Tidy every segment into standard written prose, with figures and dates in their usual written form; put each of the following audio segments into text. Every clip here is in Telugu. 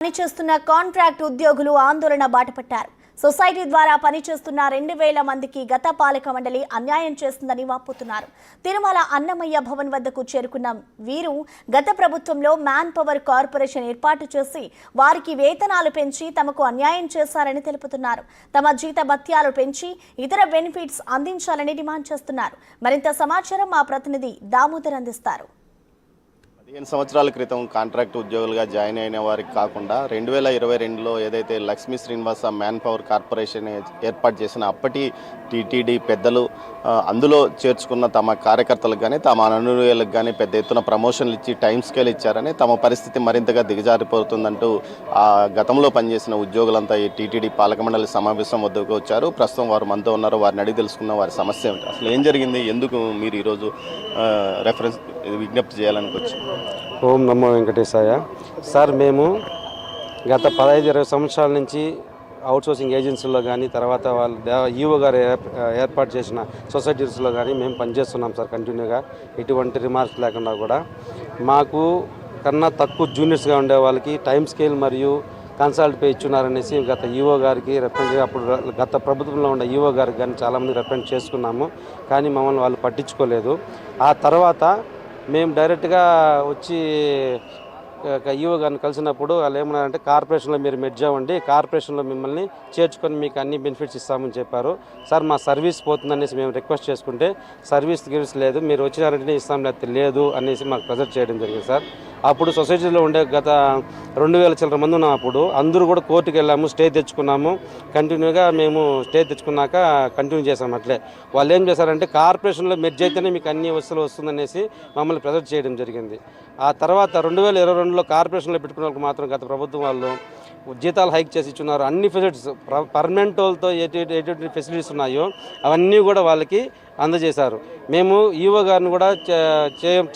పనిచేస్తున్న కాంట్రాక్ట్ ఉద్యోగులు ఆందోళన బాటపట్టారు. సొసైటీ ద్వారా పనిచేస్తున్న 2000 మందికి గత పాలక మండలి అన్యాయం చేస్తుందని వాపోతున్నారు. తిరుమల అన్నమయ్య భవన్ వద్దకు చేరుకున్న వీరు గత ప్రభుత్వంలో మ్యాన్ పవర్ కార్పొరేషన్ ఏర్పాటు చేసి వారికి వేతనాలు పెంచి తమకు అన్యాయం చేశారని తెలుపుతున్నారు. తమ జీత భత్యాలు పెంచి ఇతర బెనిఫిట్స్ అందించాలని డిమాండ్ చేస్తున్నారు. మరింత సమాచారం మా ప్రతినిధి దామోదర్ అందిస్తారు. 15 సంవత్సరాల క్రితం కాంట్రాక్ట్ ఉద్యోగులుగా జాయిన్ అయిన వారికి కాకుండా 2022లో ఏదైతే Lakshmi Srinivasa man power corporation ఏర్పాటు చేసిన అప్పటి టీటీడీ పెద్దలు అందులో చేర్చుకున్న తమ కార్యకర్తలకు కానీ తమ అనుయాయులకు కానీ పెద్ద ఎత్తున ప్రమోషన్లు ఇచ్చి టైం స్కేల్ ఇచ్చారని తమ పరిస్థితి మరింతగా దిగజారిపోతుందంటూ ఆ గతంలో పనిచేసిన ఉద్యోగులంతా ఈ టీటీడీ పాలక మండలి సమావేశం వద్దకు వచ్చారు. ప్రస్తుతం వారు మనతో ఉన్నారు. వారిని అడిగి తెలుసుకున్న వారి సమస్య ఏమిటి, అసలు ఏం జరిగింది, ఎందుకు మీరు ఈరోజు రెఫరెన్స్ విజ్ఞప్తి చేయాలని వచ్చి? ఓం నమో వెంకటేశాయ. సార్, మేము గత 15-20 సంవత్సరాల నుంచి అవుట్సోర్సింగ్ ఏజెన్సీలో కానీ తర్వాత వాళ్ళు ఈఓ గారు ఏర్పాటు చేసిన సొసైటీస్లో కానీ మేము పనిచేస్తున్నాం సార్. కంటిన్యూగా ఎటువంటి రిమార్క్స్ లేకుండా కూడా మాకు కన్నా తక్కువ జూనియర్స్గా ఉండే వాళ్ళకి టైం స్కేల్ మరియు కన్సల్ట్ పే ఇచ్చున్నారనేసి గత ఈఓ గారికి రిప్రజెంట్ అప్పుడు గత ప్రభుత్వంలో ఉండే ఈఓ గారికి కానీ చాలామంది రిప్రజెంట్ చేసుకున్నాము. కానీ మమ్మల్ని వాళ్ళు పట్టించుకోలేదు. ఆ తర్వాత మేము డైరెక్ట్గా వచ్చి ఈఓ గారిని కలిసినప్పుడు వాళ్ళు ఏమన్నారంటే, కార్పొరేషన్లో మీరు మెర్జ్ అవ్వండి, కార్పొరేషన్లో మిమ్మల్ని చేర్చుకొని మీకు అన్ని బెనిఫిట్స్ ఇస్తామని చెప్పారు. సార్, మా సర్వీస్ పోతుందనేసి మేము రిక్వెస్ట్ చేసుకుంటే సర్వీస్ లేదు, మీరు వచ్చినారంటేనే ఇస్తాం లేకపోతే లేదు అనేసి మాకు ప్రెజర్ చేయడం జరిగింది సార్. అప్పుడు సొసైటీలో ఉండే గత 2000 చిల్లర మంది ఉన్నాం. అప్పుడు అందరూ కూడా కోర్టుకు వెళ్ళాము, స్టే తెచ్చుకున్నాము. కంటిన్యూగా మేము స్టే తెచ్చుకున్నాక కంటిన్యూ చేసాము. అట్లే వాళ్ళు ఏం చేశారంటే, కార్పొరేషన్లో మెర్జ్ అయితేనే మీకు అన్ని వస్తువులు వస్తుందనేసి మమ్మల్ని ప్రెజర్ చేయడం జరిగింది. ఆ తర్వాత 2022లో కార్పొరేషన్లో పెట్టుకున్న వాళ్ళకి మాత్రం గత ప్రభుత్వం వాళ్ళు జీతాలు హైక్ చేసి ఇచ్చున్నారు. అన్ని ఫెసిలిటీస్ పర్మనెంట్ వాళ్ళతో ఎటువంటి ఫెసిలిటీస్ ఉన్నాయో అవన్నీ కూడా వాళ్ళకి అందజేశారు. మేము ఈఓ గారిని కూడా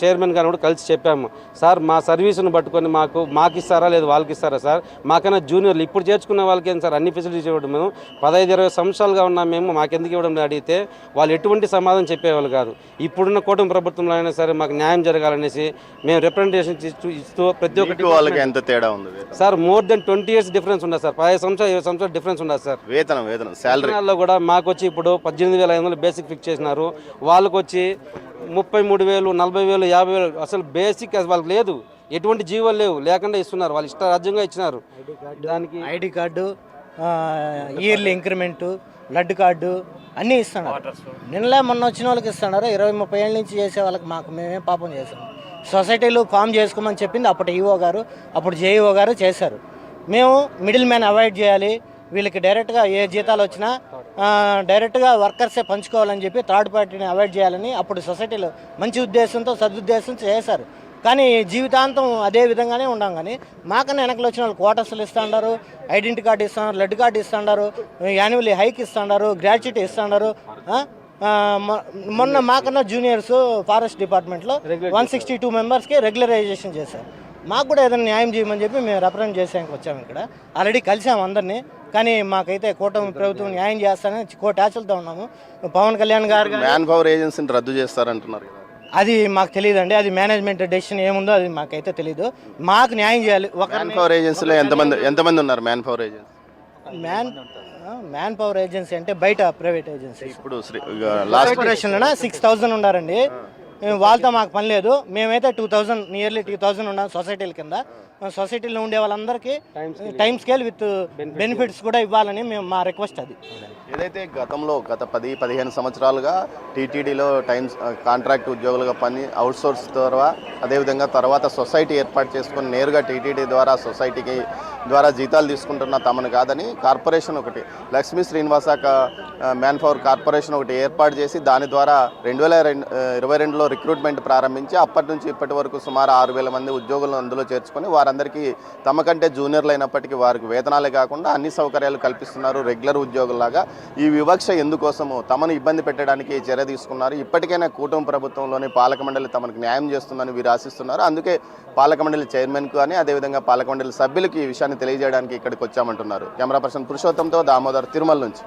చైర్మన్ గారిని కూడా కలిసి చెప్పాము, సార్ మా సర్వీసును పట్టుకొని మాకు ఇస్తారా లేదు వాళ్ళకి ఇస్తారా సార్, మాకైనా జూనియర్లు ఇప్పుడు చేర్చుకున్న వాళ్ళకి ఏం సార్ అన్ని ఫెసిలిటీస్ ఇవ్వడం, మేము 15-20 సంవత్సరాలుగా ఉన్నాం, మేము మాకెందుకు ఇవ్వడం అడిగితే వాళ్ళు ఎటువంటి సమాధానం చెప్పేవాళ్ళు కాదు. ఇప్పుడున్న కూటమి ప్రభుత్వంలో అయినా సరే మాకు న్యాయం జరగాలనేసి మేము రిప్రజెంటేషన్ ఇస్తూ ప్రతి ఒక్కటి వాళ్ళకి ఎంత తేడా ఉంది sir, more than 20 years difference ఉండదు సార్. 15 సంవత్సరాలు 20 సంవత్సరాలు డిఫరెన్స్ ఉండదు సార్. వేతనం శాలరీలో కూడా మాకు వచ్చి ఇప్పుడు 18,500 బేసిక్ ఫిక్స్ చేసినారు. వాళ్ళకు వచ్చి 33,000, 40,000, 50,000 అసలు బేసిక్ వాళ్ళకి లేదు, ఎటువంటి జీవోలు లేవు, లేకుండా ఇస్తున్నారు. వాళ్ళు ఇష్టారాజ్యంగా ఇచ్చినారు. దానికి ID card, yearly increment, blood card అన్నీ ఇస్తున్నారు. నిన్నలే మొన్న వచ్చిన వాళ్ళకి ఇస్తున్నారు. 20-30 ఏళ్ళ నుంచి చేసే వాళ్ళకి మేమేం పాపం చేసాం. సొసైటీలో ఫామ్ చేసుకోమని చెప్పింది అప్పటి ఈఓ గారు, అప్పుడు జేఈఓ గారు చేశారు. మేము మిడిల్ మ్యాన్ అవాయిడ్ చేయాలి, వీళ్ళకి డైరెక్ట్గా ఏ జీతాలు వచ్చినా డైరెక్ట్గా వర్కర్సే పంచుకోవాలని చెప్పి థర్డ్ పార్టీని అవాయిడ్ చేయాలని అప్పుడు సొసైటీలో మంచి ఉద్దేశంతో సదుద్దేశంతో చేశారు. కానీ జీవితాంతం అదే విధంగానే ఉన్నాం. కానీ మాకన్నా వెనకలు వచ్చిన వాళ్ళు క్వార్టర్స్లు ఇస్తున్నారు, ఐడెంటిటీ కార్డు ఇస్తున్నారు, బ్లడ్ కార్డు ఇస్తున్నారు, యాన్యువల్లీ హైక్ ఇస్తున్నారు, గ్రాట్యుటీ ఇస్తున్నారు. మొన్న మాకన్నా జూనియర్స్ ఫారెస్ట్ డిపార్ట్మెంట్లో 162 మెంబర్స్కి రెగ్యులరైజేషన్ చేశారు. మాకు కూడా ఏదైనా న్యాయం చేయమని చెప్పి మేము రిప్రజెంట్ చేసానికి వచ్చాము. ఇక్కడ ఆల్రెడీ కలిసాము అందరినీ, కానీ మాకైతే కూటమి ప్రభుత్వం న్యాయం చేస్తానని కోర్టు ఆశలతో ఉన్నాము. పవన్ కళ్యాణ్ గారు మ్యాన్ పవర్ ఏజెన్సీని రద్దు చేస్తారంటున్నారు. అది మాకు తెలియదండి, అది మేనేజ్మెంట్ డెసిషన్ ఏముందో అది మాకైతే తెలీదు. మాకు న్యాయం చేయాలి. మ్యాన్ పవర్ ఏజెన్సీలో ఎంతమంది ఉన్నారు? Man power agency man power agency అంటే బయట ప్రైవేట్ ఏజెన్సీ. ఇప్పుడు కార్పొరేషన్లో 6,000 ఉన్నారండి. వాళ్ళతో మాకు పని లేదు. మేమైతే 2,000 నియర్లీ 2,000 ఉన్నాం సొసైటీల కింద. సొసైటీలో ఉండే వాళ్ళందరికీ టైం స్కేల్ విత్ బెనిఫిట్స్ కూడా ఇవ్వాలని మేము మా రిక్వెస్ట్. అది ఏదైతే గతంలో గత 10-15 సంవత్సరాలుగా టీటీడీలో కాంట్రాక్ట్ ఉద్యోగులుగా పని అవుట్సోర్స్ ద్వారా, అదేవిధంగా తర్వాత సొసైటీ ఏర్పాటు చేసుకొని నేరుగా టీటీడీ ద్వారా సొసైటీకి ద్వారా జీతాలు తీసుకుంటున్న తమను కాదని కార్పొరేషన్ ఒకటి Lakshmi Srinivasa man power corporation ఒకటి ఏర్పాటు చేసి దాని ద్వారా 2022లో రిక్రూట్మెంట్ ప్రారంభించి అప్పటి నుంచి ఇప్పటి వరకు సుమారు 6,000 మంది ఉద్యోగులను అందులో చేర్చుకొని వారందరికీ తమ కంటే జూనియర్లు అయినప్పటికీ వారికి వేతనాలే కాకుండా అన్ని సౌకర్యాలు కల్పిస్తున్నారు రెగ్యులర్ ఉద్యోగుల్లాగా. ఈ వివక్ష ఎందుకోసమో తమను ఇబ్బంది పెట్టడానికి చర్య తీసుకున్నారు. ఇప్పటికైనా కూటమి ప్రభుత్వంలోని పాలక మండలి తమకు న్యాయం చేస్తుందని వీరు ఆశిస్తున్నారు. అందుకే పాలక మండలి చైర్మన్కు కానీ అదేవిధంగా పాలక మండలి సభ్యులకు ఈ విషయాన్ని తెలియజేయడానికి ఇక్కడికి వచ్చామంటున్నారు. కెమెరా పర్సన్ పురుషోత్తంతో దామోదర్, తిరుమల నుంచి.